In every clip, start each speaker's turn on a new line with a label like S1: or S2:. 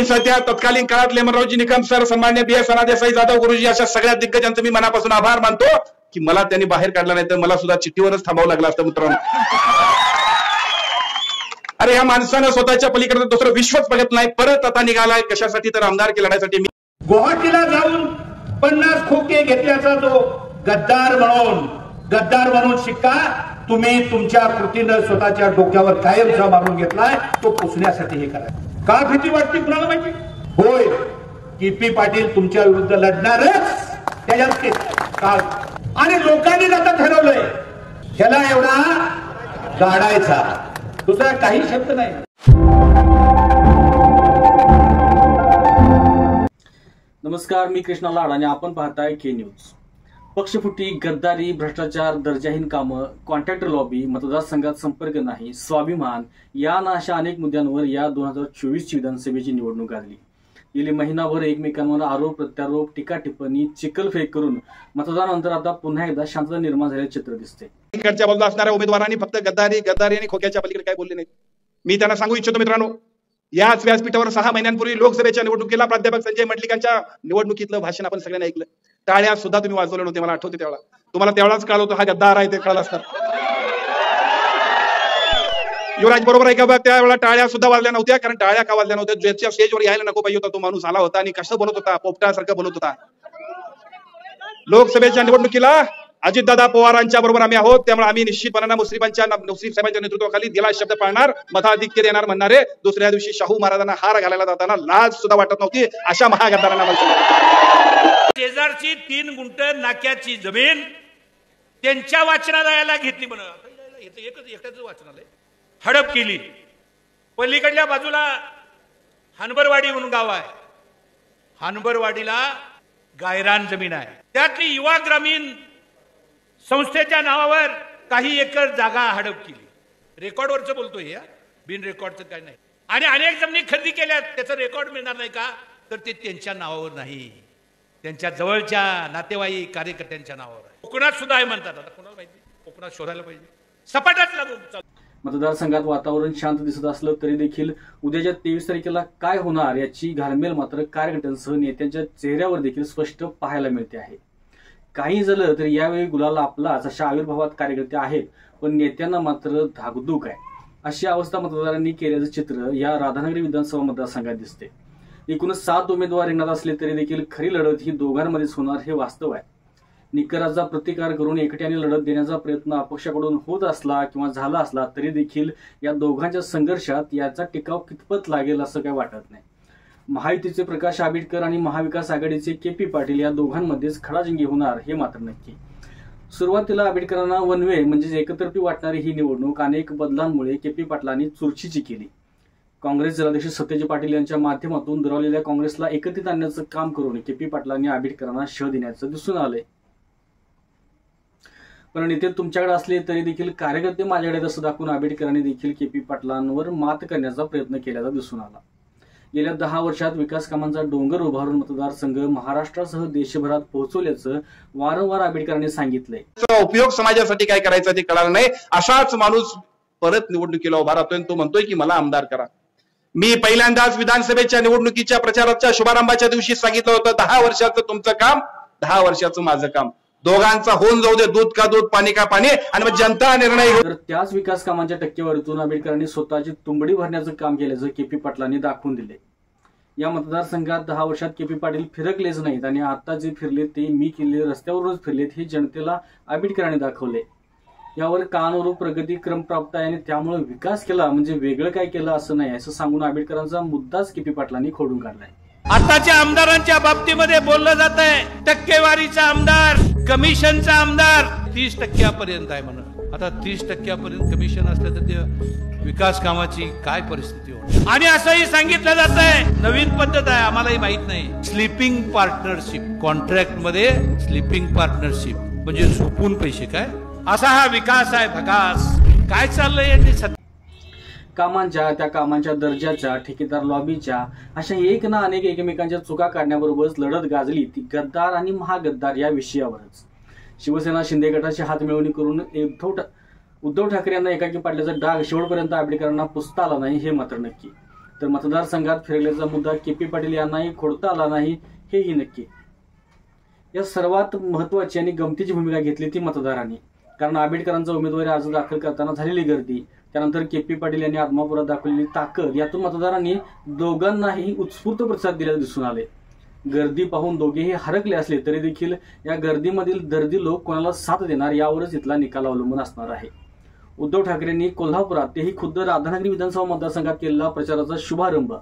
S1: सध्या तत्कालीन काळात लेमनरावजी निकम सर, सन्मान्य BS अनादेसाई जाधव गुरुजी अशा सगळ्या दिग्गजांचं मी मनापासून आभार मानतो की मला त्यांनी बाहेर काढला, नाही तर मला सुद्धा चिठ्ठीवरच थांबावं लागलं असतं मित्रांनो. अरे या माणसानं स्वतःच्या पलीकडे दुसरं विश्वच बघत नाही, परत आता निघालाय कशासाठी, तर आमदारकी लढण्यासाठी. मी
S2: गुवाहाटीला जाऊन 50 खोके घेतल्याचा जो गद्दार म्हणून शिक्का तुम्ही तुमच्या कृतीनं स्वतःच्या डोक्यावर कायमचा मारून घेतलाय, तो पुसण्यासाठी हे करा. का भीती वाटते कुणाला माहिती? होय, KP पाटील तुमच्या विरुद्ध लढणारच, त्याच्यात आणि लोकांनी आता ठरवलंय ह्याला एवढा गाडायचा, दुसरा काही शब्द नाही.
S3: नमस्कार, मी कृष्णा लाड आणि आपण पाहताय के न्यूज. पक्षफुटी, गद्दारी, भ्रष्टाचार, दर्जाहीन कामं, कॉन्ट्रॅक्टर लॉबी, मतदारसंघात संपर्क नाही, स्वाभिमान या अशा अनेक मुद्द्यांवर या 2024ची विधानसभेची निवडणूक गाजली. गेली महिनाभर एकमेकांवर आरोप प्रत्यारोप, टीका टिप्पणी, चिखलफेक करून मतदानानंतर आता पुन्हा एकदा शांतता निर्माण झाल्याचे चित्र दिसते.
S1: इकडच्या बाजूला असणाऱ्या उमेदवारांनी फक्त गद्दारी आणि खोक्याच्या पलीकडे काय बोलले नाही. मी त्यांना सांगू इच्छितो मित्रांनो, याच व्यासपीठावर 6 महिन्यांपूर्वी लोकसभेच्या निवडणुकीला प्राध्यापक संजय मंडलिकांच्या निवडणुकीतलं भाषण आपण सगळ्यांनी ऐकलं. टाळ्या सुद्धा तुम्ही वाजवले नव्हते, मला आठवते त्यावेळेला. तुम्हाला त्यावेळाच कळलं होतं हा गद्दार आहे, ते कळलं असतं. युवराज बरोबर आहे का बघ, त्यावेळेला टाळ्या सुद्धा वाजल्या नव्हत्या. कारण टाळ्या का वाजल्या नव्हत्या? ज्याच्या स्टेजवर यायला नको पाहिजे होता तो माणूस आला होता आणि कसं बोलत होता, पोपटासारखं बोलत होता. लोकसभेच्या निवडणुकीला अजितदादा पवारांच्या बरोबर आम्ही आहोत, त्यामुळे आम्ही निश्चितपणे मुस्लिम साहेबांच्या नेतृत्वाखाली दिला शब्द पाळणार, मताधिक्य देणार म्हणणारे. दुसऱ्या दिवशी शाहू महाराजांना हार घालायला जाताना लाज सुद्धा वाटत नव्हती अशा महागद्दारांना.
S2: शेजारची 3 गुंठ नाक्याची जमीन त्यांच्या वाचनालयाला घेतली म्हणून एकट्याच वाचनालय हडप केली. पलीकडल्या बाजूला हनबरवाडी म्हणून गाव आहे, हनबरवाडीला गायरान जमीन आहे. त्यातली युवा ग्रामीण संस्थेच्या नावावर काही एकर जागा हडप केली. रेकॉर्डवरच बोलतोय या, बिन रेकॉर्डचं काय नाही. आणि अनेक जमिनी खरेदी केल्या, त्याचं रेकॉर्ड मिळणार नाही का? तर ते त्यांच्या नावावर नाही, त्यांच्या जवळच्या नातेवाईक कार्यकर्त्यांच्या नावावर आहे. कोकणात सुद्धा आहे म्हणतात. आता कोणाला माहिती, कोकणात शोधायला पाहिजे. सपाटाच लागू.
S3: मतदारसंघात वातावरण शांत दिसत असलं तरी देखील उद्याच्या 23 तारखेला काय होणार याची घालमेल मात्र कार्यकर्त्यांसह नेत्यांच्या चेहऱ्यावर देखील स्पष्ट पाहायला मिळते आहे. काही झालं तरी यावेळी गुलाल आपलाच अशा आविर्भावात कार्यकर्ते आहेत, पण नेत्यांना मात्र धाकधूक आहे. अशी अवस्था मतदारांनी केल्याचं चित्र या राधानगरी विधानसभा मतदारसंघात दिसते. एकूणच 7 उमेदवार रिंगणात असले तरी देखील खरी लढत ही दोघांमध्येच होणार हे वास्तव आहे. निकराचा प्रतिकार करून एकट्याने लढत देण्याचा प्रयत्न अपक्षाकडून होत असला किंवा झाला असला तरी देखील या दोघांच्या संघर्षात याचा टिकाव कितपत लागेल असं काही वाटत नाही. महायुतीचे प्रकाश आंबेडकर आणि महाविकास आघाडीचे KP पाटील या दोघांमध्येच खडाजंगी होणार हे मात्र नक्की. सुरुवातीला आंबेडकरांना वनवे म्हणजे एकतर्फी वाटणारी ही निवडणूक अनेक बदलांमुळे KP पाटलांनी चुरशीची केली. काँग्रेस जिल्हाध्यक्ष सत्यजी पाटील यांच्या माध्यमातून दुरावलेल्या काँग्रेसला एकत्रित आणण्याचं काम करून KP पाटलांनी आंबेडकरांना शह देण्याचं दिसून आलंय. पण नेते तुमच्याकडे असले तरी देखील कार्यकर्ते माझ्याकडे असं दाखवून आंबेडकरांनी देखील KP पाटलांवर मात करण्याचा प्रयत्न केल्याचा दिसून आला. गेल्या 10 वर्षात विकास कामांचा डोंगर उभारून मतदारसंघ महाराष्ट्रासह देशभरात पोहोचवल्याचं वारंवार आंबेडकरांनी सांगितलंय.
S1: उपयोग समाजासाठी काय करायचा ते कळालं नाही, असाच माणूस परत निवडणुकीला उभा राहतोय. तो म्हणतोय की मला आमदार करा. मी पहिल्यांदाच विधानसभेच्या निवडणुकीच्या प्रचाराच्या शुभारंभाच्या दिवशी सांगितलं होतं, 10 वर्षाचं तुमचं काम, 10 वर्षाचं माझं काम, दोघांचा होऊन जाऊ दे, दूध का दूध पाणी का पाणी, आणि मग जनता निर्णय.
S3: तर त्याच विकास कामांच्या टक्केवारीतून आंबेडकरांनी स्वतःची तुंबडी भरण्याचं काम केल्याचं KP पाटलांनी दाखवून दिले. या मतदारसंघात 10 वर्षात KP पाटील फिरकलेच नाहीत आणि आता जे फिरले ते मी केले रस्त्यावरूनच फिरलेत हे जनतेला आंबेडकरांनी दाखवले. यावर कानूरूप प्रगती क्रम प्राप्त आहे आणि त्यामुळे विकास केला म्हणजे वेगळं काय केलं असं नाही असं सांगून आंबेडकरांचा मुद्दाच KP पाटलांनी खोडून काढलाय.
S2: आताच्या आमदारांच्या बाबतीमध्ये बोललं जात आहे टक्केवारीचा आमदार, कमिशनचा आमदार 30% आहे म्हणून. आता 30% कमिशन असलं तर ते विकास कामाची काय परिस्थिती होणार. आणि असंही सांगितलं जात आहे, नवीन पद्धत आहे आम्हालाही माहित नाही, स्लीपिंग पार्टनरशिप. कॉन्ट्रॅक्ट मध्ये स्लीपिंग पार्टनरशिप म्हणजे झोपून पैसे काय, असा हा विकास आहे. भकास काय चाललंय यांनी.
S3: कामांच्या त्या कामांच्या दर्जाच्या ठेकेदार लॉबीच्या अशा एक ना अनेक एकमेकांच्या चुका काढण्याबरोबरच लढत गाजली ती गद्दार आणि महागद्दार या विषयावरच. शिवसेना शिंदे गटाची हातमिळवणी करून उद्धव ठाकरे यांना एकाकी पाडल्याचा डाग शेवटपर्यंत आंबेडकरांना पुसता आला नाही हे मात्र नक्की. तर मतदारसंघात फिरल्याचा मुद्दा KP पाटील यांनाही खोडता आला नाही हेही नक्की. या सर्वात महत्वाची आणि गमतीची भूमिका घेतली ती मतदारांनी, कारण आंबेडकरांचा उमेदवारी अर्ज दाखल करताना झालेली गर्दी, त्यानंतर KP पाटील यांनी आदमापुरात दाखवलेली ताकद यातून मतदारांनी दोघांनाही उत्स्फूर्त प्रतिसाद दिल्याचे दिसून आले. गर्दी पाहून दोघेही हरकले असले तरी देखील या गर्दीमधील दर्दी लोक कोणाला साथ देणार यावरच इथला निकाल अवलंबून असणार आहे. उद्धव ठाकरेंनी कोल्हापुरात तेही खुद्द राधानगरी विधानसभा मतदारसंघात केलेला प्रचाराचा शुभारंभ,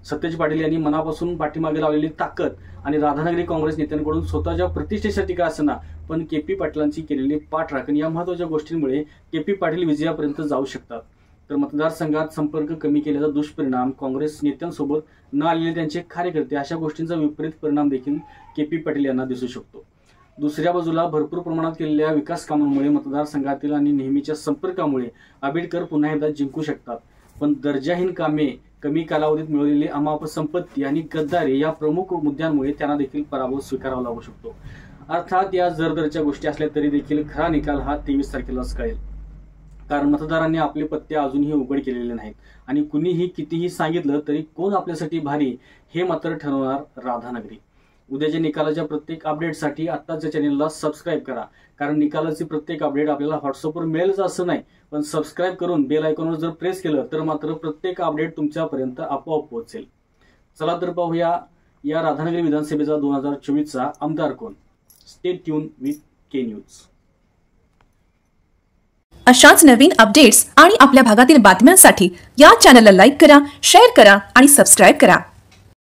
S3: सतेज पाटील यांनी मनापासून पाठीमागे लावलेली ताकद आणि राधानगरी काँग्रेस नेत्यांकडून स्वतःच्या प्रतिष्ठेसाठी का असना पण KP पाटलांची केलेली पाठराखण या महत्वाच्या गोष्टींमुळे KP पाटील विजयापर्यंत जाऊ शकतात. तर मतदारसंघात संपर्क कमी केल्याचा दुष्परिणाम, काँग्रेस नेत्यांसोबत न आलेले त्यांचे कार्यकर्ते अशा गोष्टींचा विपरीत परिणाम देखील KP पाटील यांना दिसू शकतो. दुसऱ्या बाजूला भरपूर प्रमाणात केलेल्या विकास कामांमुळे मतदारसंघातील आणि नेहमीच्या संपर्कामुळे आंबेडकर पुन्हा एकदा जिंकू शकतात. पण दर्जाहीन कामे, कमी कालावधीत मिळवलेली अमाप संपत्ती आणि गद्दारी या प्रमुख मुद्द्यांमुळे त्यांना देखील पराभव स्वीकारावा लागू शकतो. अर्थात या जरदरच्या गोष्टी असल्या तरी देखील खरा निकाल हा 23 तारखेलाच कळेल, कारण मतदारांनी आपले पत्ते अजूनही उघड केलेले नाहीत आणि कुणीही कितीही सांगितलं तरी कोण आपल्यासाठी भारी हे मात्र ठरवणार राधानगरी. उद्याच्या निकालाच्या प्रत्येक अपडेटसाठी आत्ताच्या चॅनेलला सबस्क्राईब करा, कारण निकालाचे प्रत्येक अपडेट आपल्याला व्हॉट्सअपवर मिळेलच असं नाही, पण सबस्क्राईब करून बेल आयकॉनवर जर प्रेस केलं तर मात्र प्रत्येक अपडेट तुमच्यापर्यंत आपोआप पोहोचेल. चला तर पाहूया या राधानगरी विधानसभेचा 2024चा आमदार कोण. Stay tune with K news.
S4: अशाच नवीन अपडेट्स आणि आपल्या भागातील बातम्यांसाठी या चॅनलला लाईक करा, शेअर करा आणि सबस्क्राईब करा.